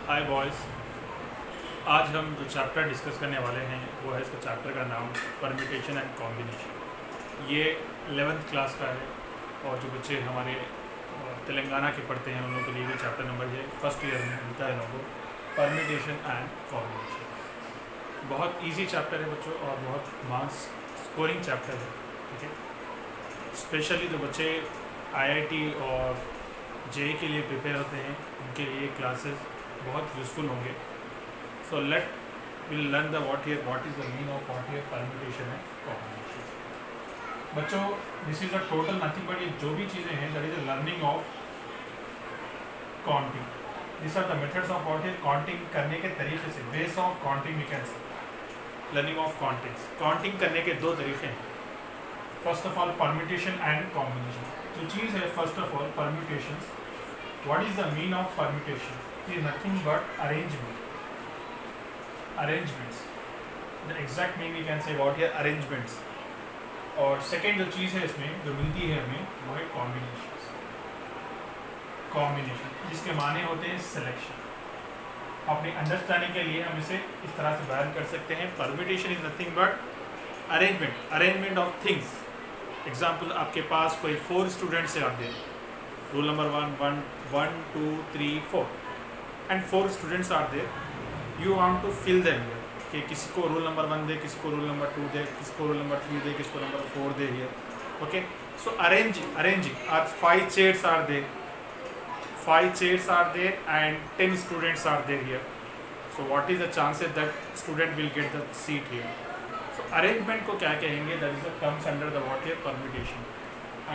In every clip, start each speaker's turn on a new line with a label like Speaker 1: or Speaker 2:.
Speaker 1: हाय boys. आज हम जो चैप्टर डिस्कस करने वाले हैं वो है, इसका चैप्टर का नाम परम्यूटेशन एंड कॉम्बिनेशन। ये 11th क्लास का है और जो बच्चे हमारे तेलंगाना के पढ़ते हैं उन लोगों के लिए भी चैप्टर नंबर ये फर्स्ट ईयर में मिलता है लोगों को, परम्यूटेशन एंड कॉम्बिनेशन। बहुत ईजी चैप्टर है बच्चों और बहुत मार्क्स स्कोरिंग चैप्टर है, ठीक है। स्पेशली जो बच्चे IIT और JEE के लिए प्रिपेयर होते हैं उनके लिए क्लासेस बहुत यूज़फुल होंगे। So let will learn the what is the mean of what here permutation and combination. बच्चों, this is a total nothing but ये जो भी चीज़ें हैं that is a learning of counting. This are the methods of what here counting करने के तरीके से, base of counting we can say learning of countings. Counting करने के दो तरीके हैं। First of all permutation and combination. जो चीज़ है first of all permutation, what is the mean of permutation? is nothing but arrangements. The exact meaning we can say about here arrangements. और second जो चीज़ है इसमें जो मिलती है हमें वो है कॉम्बिनेशन, जिसके माने होते हैं सिलेक्शन। अपनी अंडरस्टैंडिंग के लिए हम इसे इस तरह से बयान कर सकते हैं, permutation is nothing but arrangement of things. Example, आपके पास कोई 4 स्टूडेंट्स हैं, आप दे rule number 1 2 3 4 and 4 students are there, you want to fill them कि किसी को रोल नंबर 1 दे, किसी को रोल नंबर 2 दे, किसी को रोल नंबर 3 दे, किसी को number 4 they hear. Okay, so arranging are 5 chairs are there, 5 chairs are there and 10 students are there here. So what is the chances that student will get the seat here? So arrangement को क्या कहेंगे? That is comes under the what here permutation.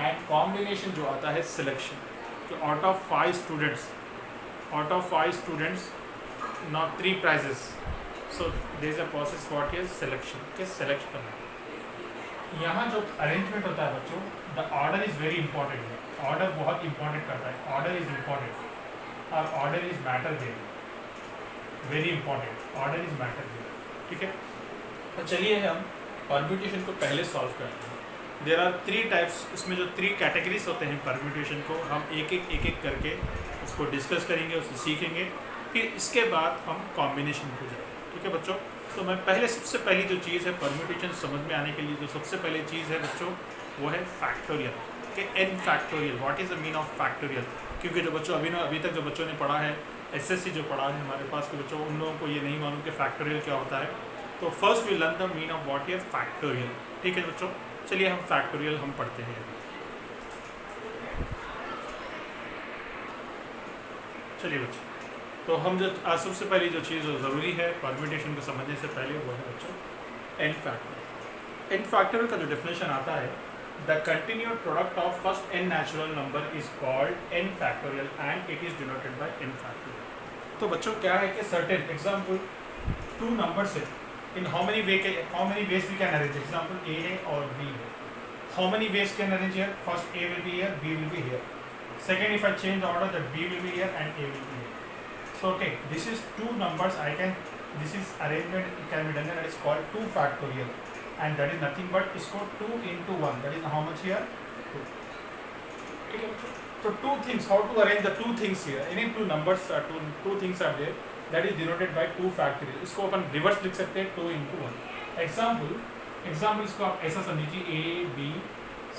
Speaker 1: And combination जो आता है selection. So out of 5 students not 3 prizes. So there is a process what is selection, के select करना। यहाँ जो arrangement होता है बच्चों, the order is very important है। order बहुत important करता है। order is important और order is matter there, very important, order is matter there, ठीक है। तो चलिए हम permutation को पहले solve करते हैं। देयर आर 3 टाइप्स, इसमें जो 3 कैटेगरीज होते हैं परम्यूटेशन को हम एक एक करके उसको डिस्कस करेंगे, उसको सीखेंगे, फिर इसके बाद हम कॉम्बिनेशन को जाएंगे, ठीक है बच्चों। तो मैं सबसे पहली जो चीज़ है परम्यूटेशन समझ में आने के लिए जो सबसे पहली चीज़ है बच्चों वो है फैक्टोरियल के n factorial. What is the mean of factorial? क्योंकि जो बच्चों अभी तक जो बच्चों ने पढ़ा है SSC जो पढ़ा है हमारे पास के बच्चों, उन लोगों को ये नहीं मालूम कि फैक्टोरियल क्या होता है। तो first we learn the mean of what is factorial, ठीक है बच्चों। चलिए हम फैक्टोरियल हम पढ़ते हैं। चलिए बच्चों, तो हम जो सबसे पहली जो चीज़ ज़रूरी है परम्यूटेशन को समझने से पहले वो है बच्चों n फैक्टोरियल। n फैक्टोरियल का जो डेफिनेशन आता है, the continued product of first n natural number is called n factorial and it is denoted bye n factorial. तो बच्चों क्या है कि सर्टेन एग्जाम्पल 2 नंबर्स है, in how many ways we can arrange? Example, A है और B है। How many ways can arrange here? First A will be here, B will be here. Second, if I change the order, that B will be here and A will be here. So okay, this is 2 numbers. This is arrangement can be done, and it's called 2 factorial, and that is nothing but इसको 2 into 1. That is how much here? 2. Okay. So 2 things. How to arrange the 2 things here? Any 2 numbers are 2 things are there. That is denoted by 2 factorial. इसको अपन reverse लिख सकते हैं 2 into 1. Example इसको आप ऐसा समझिए A B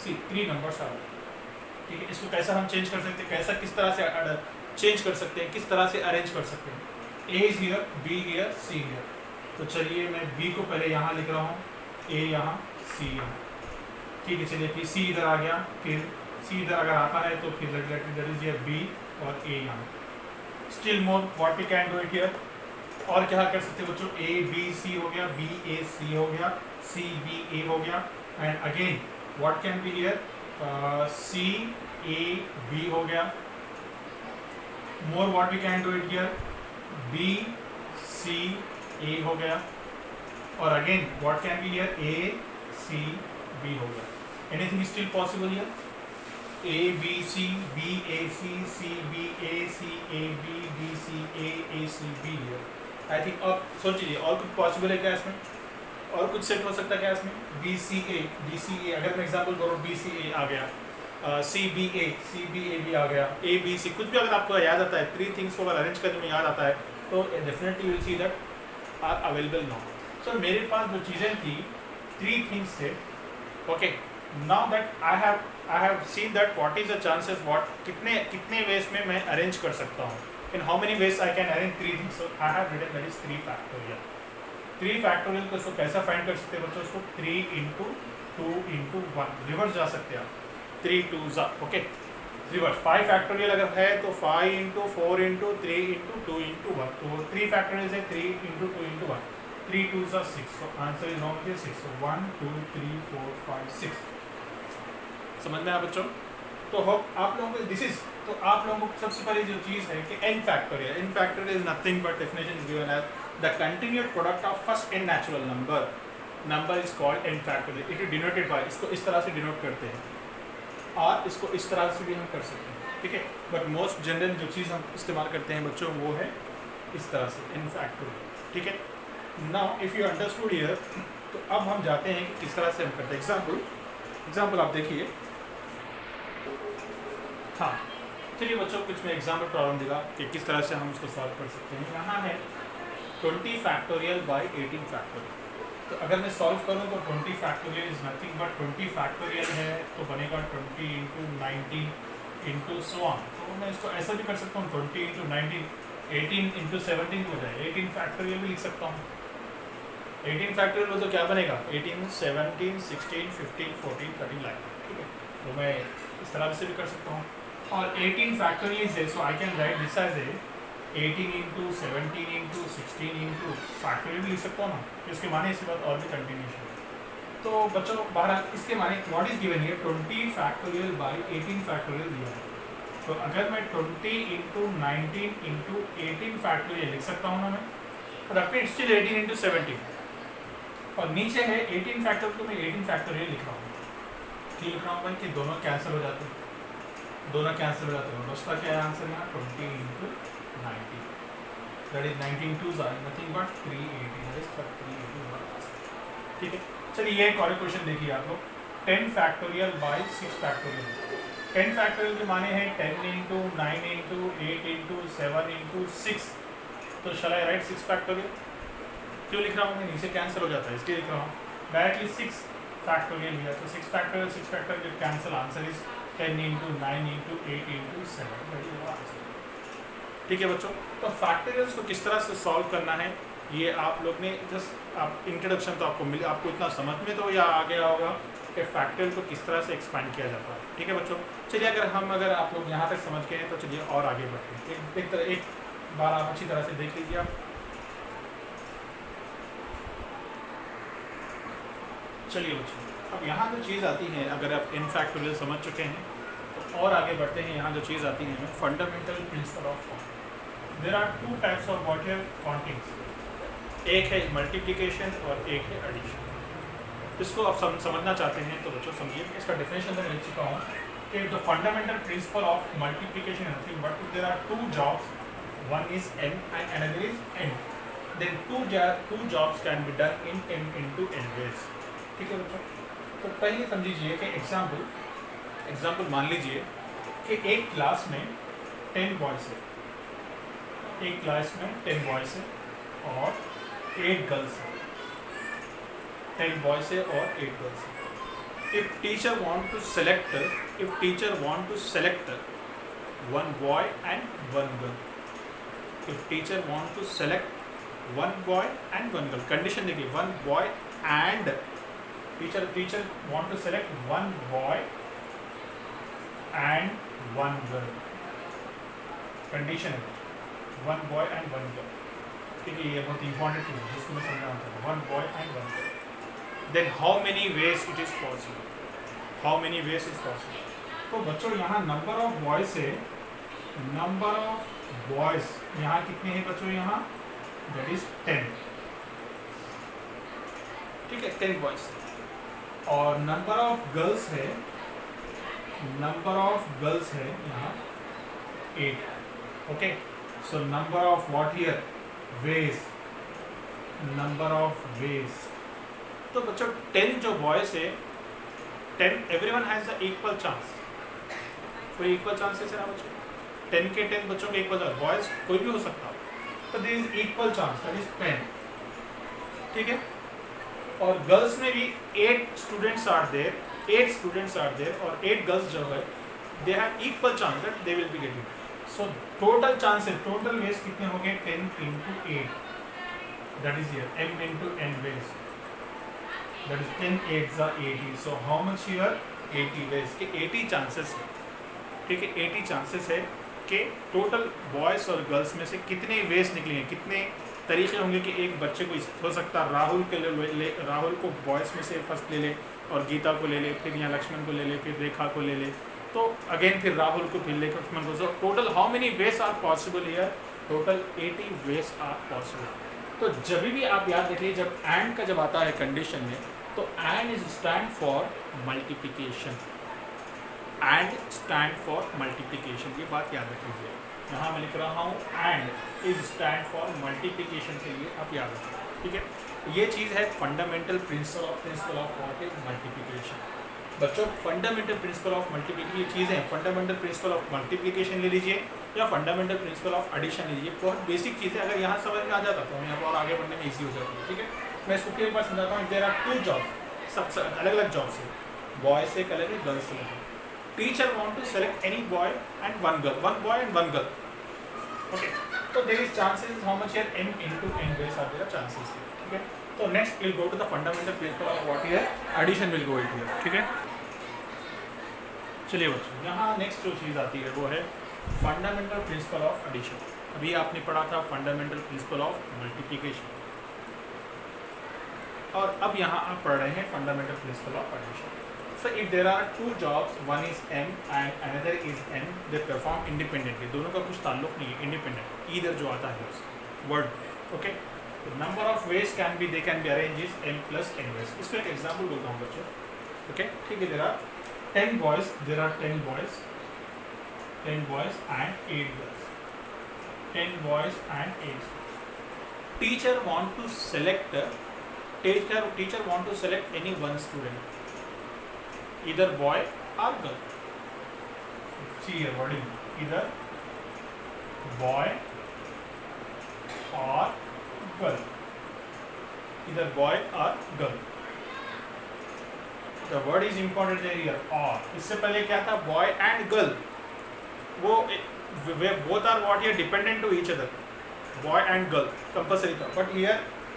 Speaker 1: C 3 numbers आ रहे हैं, ठीक है। इसको कैसा हम चेंज कर सकते हैं, किस तरह से चेंज कर सकते हैं, किस तरह से अरेंज कर सकते हैं। A is here, B here, C here। तो चलिए मैं B को पहले यहाँ लिख रहा हूँ, A यहाँ, C यहाँ, ठीक है। चलिए फिर C इधर आ गया, फिर C इधर अगर आता है तो फिर दैट इज हियर B और A यहाँ। Still more what we can do it here, और क्या कर सकते हैं बच्चों, A B C हो गया, B A C हो गया, C B A हो गया, and again what can be here, C A B हो गया। More what we can do it here, B C A हो गया, और again what can be here, A C B हो गया। Anything still possible here, A B C B A C C B A C A B B C A C B here। I think अब सोचिए और कुछ possible है क्या इसमें, और कुछ सेट हो सकता है क्या इसमें? B C A अगर मैं एग्जाम्पल करूँ B C A आ गया, CBA भी आ गया, ABC, कुछ भी अगर आपको याद आता है, 3 थिंग्स को अगर अरेंज करने में याद आता है तो definitely you will see that are available now. So मेरे पास जो चीज़ें थी 3 थिंग्स थे। Okay, now that I have seen that what is the chances, what कितने वेज में मैं अरेंज कर सकता हूँ, in how many ways I can arrange 3 things. So I have written that is 3 factorial. 3 factorial को इसको कैसा फाइंड कर सकते हैं बच्चों, उसको 3 इंटू 2 इंटू 1 रिवर्स जा सकते हैं आप, 3 2 जा, ओके रिवर्स। 5 फैक्टोरियल अगर है तो 5 इंटू 4 इंटू 3 इंटू 2 इंटू 1, तो 3 फैक्टोरियल है 3 इंटू 2 इंटू 1, 3 2 जा 6, so answer is not 6, so 1 2 3 4 5 6। समझ में आया बच्चों? तो होप आप लोगों को दिस इज, तो आप लोगों को सबसे पहली जो चीज़ है कि n factorial, n factorial is nothing but definition is given as the continued product of first n natural number is called n factorial. It is denoted by, इसको इस तरह से डिनोट करते हैं और इसको इस तरह से भी हम कर सकते हैं, ठीक है। बट मोस्ट जनरल जो चीज़ हम इस्तेमाल करते हैं बच्चों वो है इस तरह से n फैक्टोरियल, ठीक है। Now if you understood here, तो अब हम जाते हैं कि किस तरह से हम करते हैं। एग्जाम्पल आप देखिए, हाँ चलिए बच्चों कुछ मैं एग्जाम्पल प्रॉब्लम देगा कि किस तरह से हम उसको सॉल्व कर सकते हैं। यहाँ है 20 फैक्टोरियल बाई 18 फैक्टोरियल। तो अगर मैं सॉल्व करूँ तो 20 factorial is nothing but 20 factorial है तो बनेगा 20 इंटू 19 इंटू सो ऑन। तो मैं इसको ऐसा भी कर सकता हूँ 20 इंटू 19, 18 इंटू 17 हो जाए, 18 फैक्टोरियल भी लिख सकता हूँ। 18 फैक्टोरियल हो तो क्या बनेगा 18 17 16 15 14 13 लाइक, ठीक है। तो मैं इस तरह से भी कर सकता हूँ। और 18 फैक्टोरियल है, so I can write this as a 18 into 17 into 16 into factorial भी लिख सकता हूँ ना, तो इसके माने इसके बाद और भी कंटिन्यूशन। तो बच्चों बहरहाल इसके माने what is given here 20 factorial by 18 factorial दिया है। तो अगर मैं 20 इंटू 19 इंटू 18 फैक्टोरियल लिख सकता हूँ ना मैं, रखते हैं स्टिल 18 इंटू 17 और नीचे है 18 फैक्टोरियल, तो मैं 18 फैक्टोरियल लिख रहा हूँ। क्यों लिख रहा हूँ भाई कि दोनों कैंसिल हो जाते हैं, दोनों कैंसिल हो जाते हैं। उसका क्या है आंसर यहाँ 20 into 19, that is 19 two are nothing but 380, that is 380, ठीक है। चलिए ये एक और क्वेश्चन देखिए आप लोग, 10 फैक्टोरियल बाई 6 फैक्टोरियल। 10 फैक्टोरियल के माने हैं 10 इंटू 9 इंटू 8 इंटू 7 इंटू 6, तो शैल आई राइट 6 फैक्टोरियल। क्यों लिख रहा हूँ मैं, नीचे कैंसिल हो जाता है इसलिए लिख रहा हूँ। डायरेक्टली 6 फैक्टोरियल लिया तो 6 factorial cancel, answer is 10 into 9 into 8 into 7, ठीक है बच्चों। तो फैक्टोरियल्स को किस तरह से सॉल्व करना है ये आप लोग ने जस्ट आप इंट्रोडक्शन तो आपको इतना समझ में तो या आ गया होगा कि फैक्टोरियल को किस तरह से एक्सपेंड किया जाता है, ठीक है बच्चों। चलिए अगर आप लोग यहाँ तक समझ गए हैं तो चलिए और आगे बढ़ते हैं। एक बार आप अच्छी तरह से देख लीजिए आप। चलिए बच्चों, अब यहाँ जो चीज़ आती है, अगर आप इन फैक्टोरियल समझ चुके हैं तो और आगे बढ़ते हैं। यहाँ जो चीज़ आती है fundamental principle of counting. There are 2 types of what है काउंटिंग्स, एक है मल्टीप्लिकेशन और एक है एडिशन। इसको आप समझना चाहते हैं तो बच्चों समझिए, इसका डेफिनेशन मैं लिख चुका हूँ कि the fundamental principle of multiplication is nothing but there are 2 jobs, one is n and another is n, then two jobs can be done in n into n ways, ठीक है बच्चों। तो पहले समझिए कि एग्जाम्पल मान लीजिए कि एक क्लास में 10 बॉयज़ है, एक क्लास में 10 बॉयज़ है और 8 गर्ल्स है, 10 बॉयज़ है और 8 गर्ल्स है। If teacher want to select one boy and one girl, if teacher want to select one boy and one girl, condition देखिए, one boy and teacher want to select one boy and one girl, condition है one boy and one girl, ठीक है। ये बहुत important चीज़ है जिसको मैं समझाना चाहता हूँ, one boy and one girl। Then how many ways it is possible? How many ways is possible? तो बच्चों यहाँ नंबर ऑफ बॉयज़ है, नंबर ऑफ बॉयज़ यहाँ कितने हैं बच्चों, यहाँ दैट इज 10, ठीक है 10 बॉयज़। और नंबर ऑफ गर्ल्स है, यहाँ 8, okay. So number of what here ways, number of ways. तो बच्चों 10 जो बॉयज़ है 10, everyone has the equal chance, कोई इक्वल चांसेस है ना बच्चों? 10 के 10 बच्चों के इक्वल, बॉयज कोई भी हो सकता है, तो there is equal chance, that is 10, ठीक है। और गर्ल्स में भी 8 students are there, 8 students are there, और 8 गर्ल्स जो है they have equal chance that they will be getting. So total chances, total ways कितने हो गए? 10 into 8, that is here m into n ways, that is 10 8s are 80. So how much here? 80 ways के 80 chances है, ठीक है। 80 chances है कि total boys और गर्ल्स में से कितने वेज निकलेंगे, कितने तरीके होंगे कि एक बच्चे को हो सकता है राहुल के ले राहुल को बॉयज़ में से फर्स्ट ले ले, और गीता को ले ले, फिर यहाँ लक्ष्मण को ले ले, फिर रेखा को ले ले, तो अगेन फिर राहुल को फिर ले लक्ष्मण को। So total how many ways are possible here? Total 80 ways are possible. तो जब भी आप याद रखिए, जब एंड का जब आता है कंडीशन में, तो and is stand for multiplication, and stand for multiplication, ये बात याद रख लीजिए। यहाँ मैं लिख रहा हूँ and is stand for multiplication के लिए, आप याद रखें, ठीक है। ये चीज़ है fundamental principle of what is multiplication. बच्चों फंडामेंटल प्रिंसिपल ऑफ मल्टीप्लिकेशन ये चीज़ें, फंडामेंटल प्रिंसिपल ऑफ मल्टीप्लिकेशन ले लीजिए या फंडामेंटल प्रिंसिपल ऑफ एडिशन ले लीजिए, बहुत बेसिक चीज़ है। अगर यहाँ समझ में आ जाता तो यहाँ पर और आगे बढ़ने में ईजी हो जाती है, ठीक है। मैं इसको फिर एक बार समझाता हूँ। देयर आर 2 जॉब्स, सब अलग अलग जॉब्स है, बॉय से अलग है, गर्ल्स से अलग है। Teacher want to select any boy and one girl, one boy and one girl, okay. तो there is chances how much here m into n ways are there chances, ठीक है। तो next will go to the fundamental principle of what here addition will go it here, ठीक है। चलिए बच्चों, यहाँ next जो चीज़ आती है वो है फंडामेंटल प्रिंसिपल ऑफ एडिशन। अभी आपने पढ़ा था फंडामेंटल प्रिंसिपल ऑफ मल्टीप्लिकेशन, और अब यहाँ आप पढ़ रहे हैं fundamental principle of addition. So if there are 2 jobs, one is m and another is n, they perform independently, दोनों का कुछ ताल्लुक नहीं है, इंडिपेंडेंट, ईदर जो आता है word, okay. Number of ways can be, they can be arrange is m plus n ways. इसको एक एग्जाम्पल बोलता हूँ बच्चों, ओके, ठीक है। There are 10 boys, there are 10 boys, 10 boys and 8 girls, 10 boys and 8 girls. Teacher want to select any one student, either boy or girl. See here wording, either boy or girl, either boy or girl. The word is important here, or इससे पहले क्या था? boy and girl, वो both are what here dependent to each other, boy and girl compulsory था, but here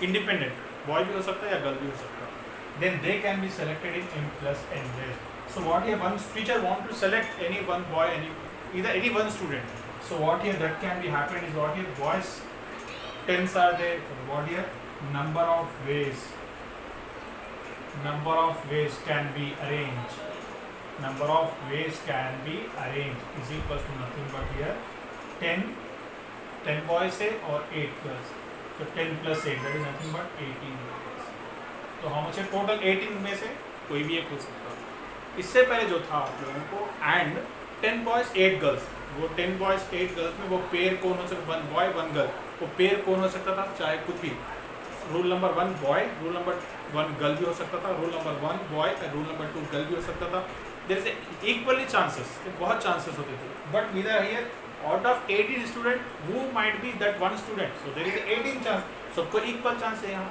Speaker 1: independent, boy भी हो सकता है या girl भी हो सकता है। Then they can be selected in m plus n ways. So what here, one teacher want to select any one boy, any one student. So what here that can be happened is what here, boys 10s are there, what here, number of ways can be arranged, number of ways can be arranged is equal to nothing but here 10 boys है और 8 girls, so 10 plus 8 that is nothing but 18 boys. तो how much है total? 18 में से कोई भी एक हो सकता है। इससे पहले जो था आप लोगों को एंड 10 boys 8 girls, वो 10 boys 8 girls में वो पेयर कौन हो सकता? 1 boy 1 girl, वो पेयर कौन हो सकता था? चाहे कुछ भी, rule number 1 boy, rule number 1 girl भी हो सकता था, रूल नंबर 1 बॉय और रूल नंबर 2 गर्ल भी हो सकता था। देयर इज इक्वली चांसेस, बहुत चांसेस होते थे, but neither here out of 18 student who might be that one student, so there is 18 chance, सबको इक्वल चांस है यहाँ,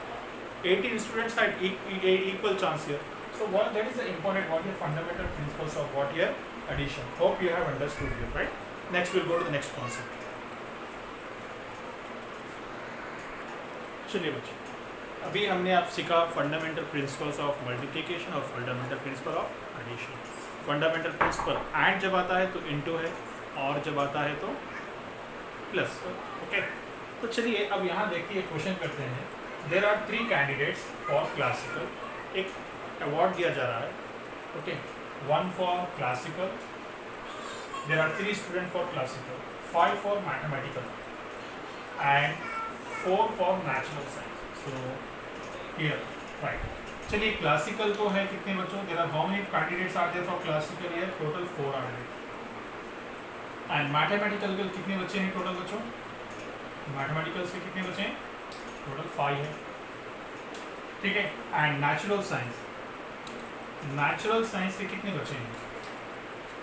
Speaker 1: 18 students had equal chance here. So what that is the important what is fundamental principles of what here addition. Hope you have understood here, right. Next will go to the next concept. चलिए बच्चे, अभी हमने आप सीखा fundamental principles of multiplication और fundamental principle of addition. Fundamental principle and जब आता है तो इनटू है, और जब आता है तो प्लस, ओके। तो चलिए अब यहाँ देखिए क्वेश्चन करते हैं। There are 3 candidates for classical, एक अवार्ड दिया जा रहा है, okay, 1 for classical, there are 3 student for classical, 5 for mathematical and 4 for natural science. So here right, चलिए क्लासिकल तो है कितने बच्चों? There are how many candidates are there for classical? Here total 4 are there. And mathematical के कितने बच्चे हैं total बच्चों? मैथमेटिकल से कितने बच्चे हैं? टोटल 5 है, ठीक है। एंड नेचुरल साइंस के कितने बच्चे हैं?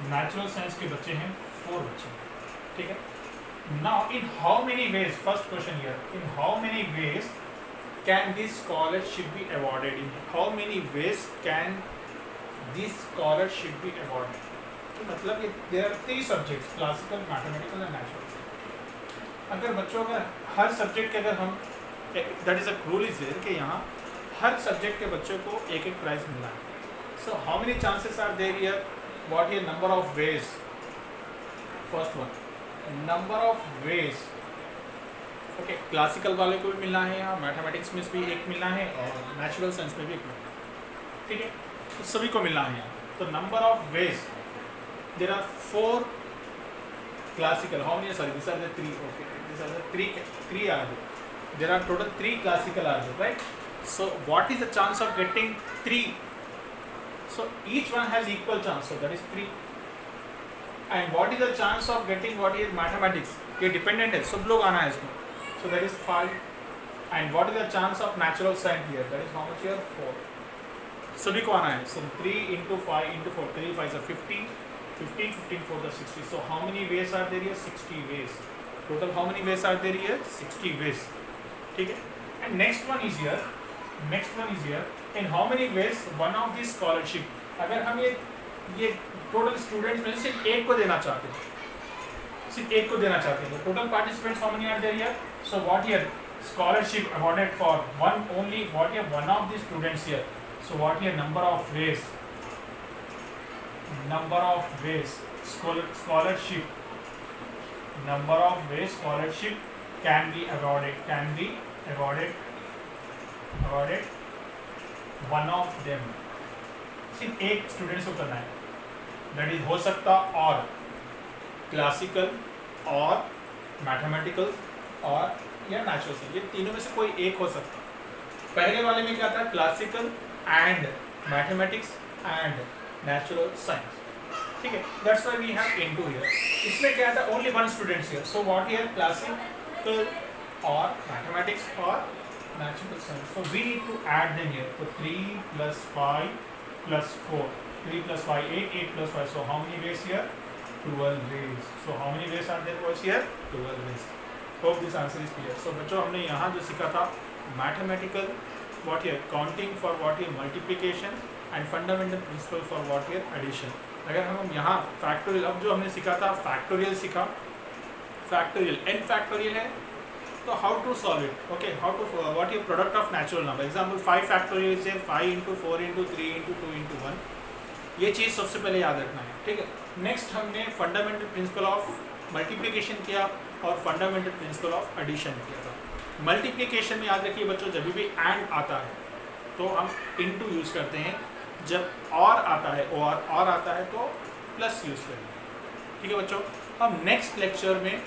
Speaker 1: नेचुरल साइंस के बच्चे हैं 4 बच्चे, ठीक है। Now in how many ways, first question here, in how many ways can this scholarship be awarded, in how many ways can this scholarship be awarded. मतलब there are 3 subjects, classical, mathematical and natural. अगर बच्चों का हर subject के अगर हम, that is a rule is there कि यहाँ हर सब्जेक्ट के बच्चों को एक एक प्राइज मिलना है। So how many chances are there here, what is number of ways, first one number of ways, okay. Classical वाले को भी मिलना है, यहाँ मैथमेटिक्स में भी एक मिलना है और नेचुरल साइंस में भी एक मिलना है, ठीक है। तो सभी को मिलना है यहाँ। तो number of ways, there are 4 classical, how many, sorry, these are the 3, okay, these are the 3 are there. There are total 3 classical are there, right? So what is the chance of getting 3? So each one has equal chance, so that is 3. And what is the chance of getting what is mathematics? ये dependent है, सब लोग आना है इसमें, so that is 5. And what is the chance of natural science here? That is how much here? 4. सभी को आना है, so 3 into 5 into 4, 3 5 are 15. 15, 15 for the 60. So how many ways are there here? 60 ways. Total how many ways are there here? 60 ways. ठीक है. And next one is here. Next one is here. In how many ways one of these scholarship? अगर हम ये total students में सिर्फ एक को देना चाहते हैं, सिर्फ एक को देना चाहते हैं, तो total participants how many are there here? So what here? Scholarship awarded for one only. What here? One of the students here. So what here? Number of ways. Number of ways scholarship, number of ways scholarship can be awarded, awarded one of them, सिर्फ एक students को करना है, that is हो सकता और classical और mathematical और या नेचुरल साइंस, ये तीनों में से कोई एक हो सकता। पहले वाले में क्या था? Classical and mathematics and natural science, ठीक है। That's why we have into here. इसमें क्या था? Only 1 students here, so what here? Classical और मैथमेटिक्स और natural science, so we need to add them here. तो 3 + 5 + 4, 3 + 5 8, 8 + 5, so how many ways here? 12 ways. So how many ways are there was here? 12 ways. Hope this answer is clear. So बच्चों हमने यहाँ जो सीखा था mathematical what here counting for what here multiplication and fundamental principle for what here addition। अगर हम यहाँ factorial, अब जो हमने सीखा था फैक्टोरियल सीखा, फैक्टोरियल n फैक्टोरियल है, तो how to solve it, okay, how to what ये product of natural number, example 5 factorial से 5 × 4 × 3 × 2 × 1, ये चीज़ सबसे पहले याद रखना है, ठीक है। नेक्स्ट हमने फंडामेंटल प्रिंसिपल ऑफ मल्टीप्लिकेशन किया और फंडामेंटल प्रिंसिपल ऑफ एडिशन किया था। मल्टीप्लिकेशन में याद रखिए बच्चों, जब भी एंड आता है तो हम इनटू यूज़ करते हैं, जब और आता है और आता है तो प्लस यूज़ करेंगे, ठीक है बच्चों। हम नेक्स्ट लेक्चर में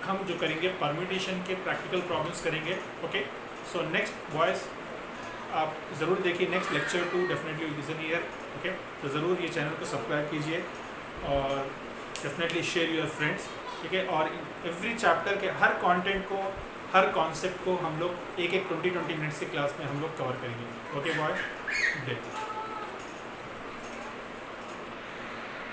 Speaker 1: हम जो करेंगे परम्यूटेशन के प्रैक्टिकल प्रॉब्लम्स करेंगे, ओके। सो नेक्स्ट बॉयज़ आप ज़रूर देखिए next lecture 2 definitely listen here, okay. तो ज़रूर ये चैनल को सब्सक्राइब कीजिए और डेफिनेटली शेयर योर फ्रेंड्स, ठीक है। और एवरी चैप्टर के हर कंटेंट को, हर कॉन्सेप्ट को हम लोग एक 20-20 मिनट्स की क्लास में हम लोग कवर करेंगे, ओके बॉय, डे।